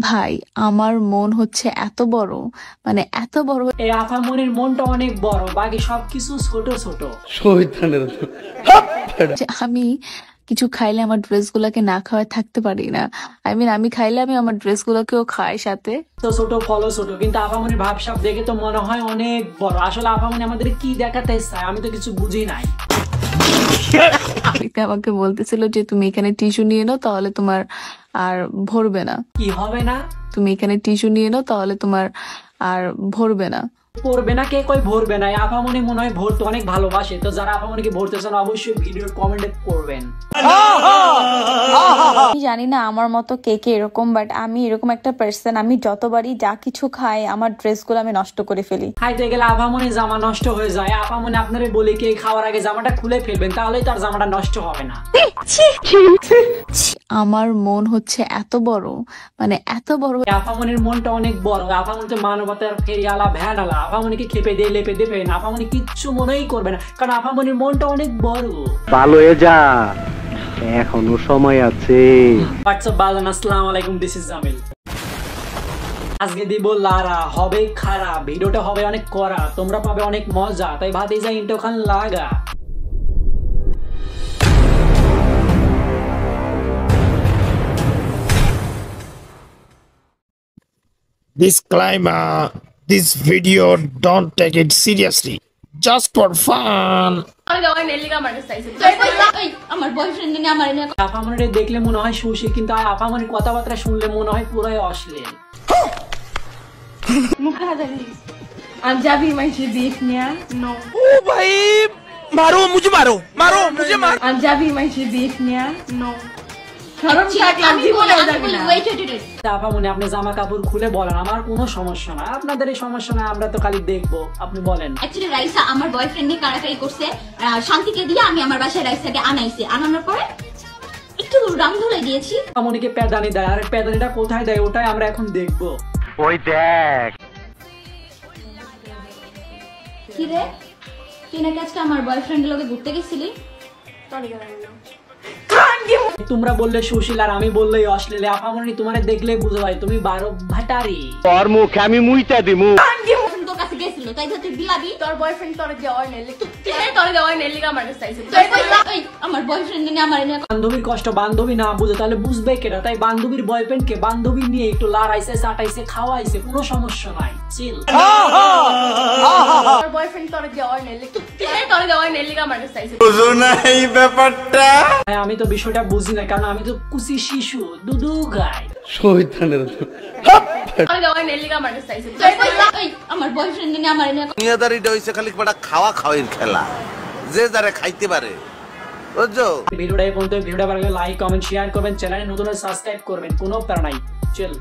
ভাই আমার মন হচ্ছে এত বড়, মানে এত বড়। এই আফামনির মনটা অনেক বড়, বাকি সবকিছু ছোট ছোট। আমি কিছু খাইলে আমার ড্রেসগুলোকে না খাওয়ায় থাকতে পারি না। আমি খাইলে আমি আমার ড্রেসগুলোকেও খাই সাথে। তো ছোট ফলো ছোট, কিন্তু আফামনির ভাবসাব দেখে তো মনে হয় অনেক বড়। আসলে আফামনি আমাদের কি দেখাতে চায় আমি তো কিছু বুঝি নাই। আমাকে বলতেছিল যে তুমি এখানে টিস্যু নিয়ে নাও, তাহলে তোমার আর ভরবে না। কি হবে না? তুমি এখানে টিস্যু নিয়ে নাও, তাহলে তোমার আর ভরবে না। পড়বে না? কে কই ভরবে না? আফামনি মনে হয় ভরতে অনেক ভালোবাসে। তো যারা আফামনিকে ভরতে চান অবশ্যই ভিডিওর কমেন্টে করবেন। আমি জানি না আমার মতো কে কে এরকম, বাট আমি এরকম একটা পার্সন, আমি যতবারই যা কিছু খাই আমার ড্রেসগুলো আমি নষ্ট করে ফেলি। খাইতে গেলে আফামনি জামা নষ্ট হয়ে যায়। আফামনি আপনারে বলি কে খাওয়ার আগে জামাটা খুলে ফেলবেন, তাহলেই তার জামাটা নষ্ট হবে না। আমার মন হচ্ছে এত বড়, মানে এত বড়। আফামনির মনটা অনেক বড়। আফামনি তো মানবতার ফেরিয়ালা ভ্যানালা। আফামনিকে খেপে দিয়ে লেপে দেবেন, আফামনি কিচ্ছু মনেই করবে না, কারণ আফামনির মনটা অনেক বড়। ভালো হয়ে যা, এখনো সময় আছে। হোয়াটসঅ্যাপ বাজান, আসসালামু আলাইকুম, দিস ইজ জামিল। আজকে দিব লারা, হবে খারাপ, ভিডিওটা হবে অনেক কড়া, তোমরা পাবে অনেক মজা, তাই ভাতে যা ইন্টোখান লাগা। Disclaimer: this video don't take it seriously, just for fun. আফামনিরে দেখলে মনে হয় সুশী, কিন্তু আফামনির কথাবার্তা শুনলে মনে হয় পুরাই অশ্লীল। আফামনি আপনি জামা কাপড় খুলে বলেন, আমার কোনো সমস্যা না। আপনাদের এই সমস্যা না, আমরা তো খালি দেখবো, আপনি বলেন। অ্যাকচুয়ালি রাইসা আমার বয়ফ্রেন্ড নিয়ে কারাকারি করছে, শান্তিকে দিয়ে আমি আমার বাসায় রাইসাকে আনাইছি। আনানোর পরে একটু রং ধরে দিয়েছি। আফামনিকে পেদানি দেয়, আর পেদানিটা কোথায় দেয় ওটাই আমরা এখন দেখবো। ওই দেখ, কি রে, তুই নাকি আজকে আমার বয়ফ্রেন্ডের লগে ঘুরতে গেছিলি? তোমরা বললে সুশীল আর আমি বললেই অশ্লীল। আফামনি তোমারে দেখলে বুঝে ভাই তুমি 12 ভাটারি। তোর মুখ আমি মুইতা দিমু। তোর কাছে গেছিল তাই তো তুই বিলাবি? তোর বয়ফ্রেন্ড তোর দেওয়ার নেলি, তোর দেওয়ার নেলি আমার কাছে চাইছে। আমার বয়ফ্রেন্ড নিয়ে আমার নিয়ে বান্ধবীর কষ্ট বান্ধবী না বুঝে তাহলে বুঝবে কেনা? তাই বান্ধবীর বয়ফ্রেন্ড কে বান্ধবী নিয়ে একটু লড়াইছে, চাটাইছে, খাওয়াইছে, কোনো সমস্যা নাই, চিল। তোর বয়ফ্রেন্ড তোর দেওয়ার নেলি, তোর দেওয়ার নেলি আমার কাছে চাইছে। বুঝো না এই ব্যাপারটা? আমি তো বিষয়টা বুঝি না, কারণ আমি তো কুচি শিশু, দুধু গাই। তোর দেওয়ার নেলি আমার কাছে চাইছে। আমার বয়ফ্রেন্ড নিয়ে আমার নিয়ে দুনিয়াদারিটা হইছে খালি একটা খাওয়া খাওয়ার খেলা, যে যারা খাইতে পারে, বুঝছো? ভিডিওটা এই পর্যন্ত। ভিডিওটা ভালো লাগলে লাইক, কমেন্ট, শেয়ার করবেন, চ্যানেলে নতুন সাবস্ক্রাইব করবেন, কোনো প্যারা নাই, চল।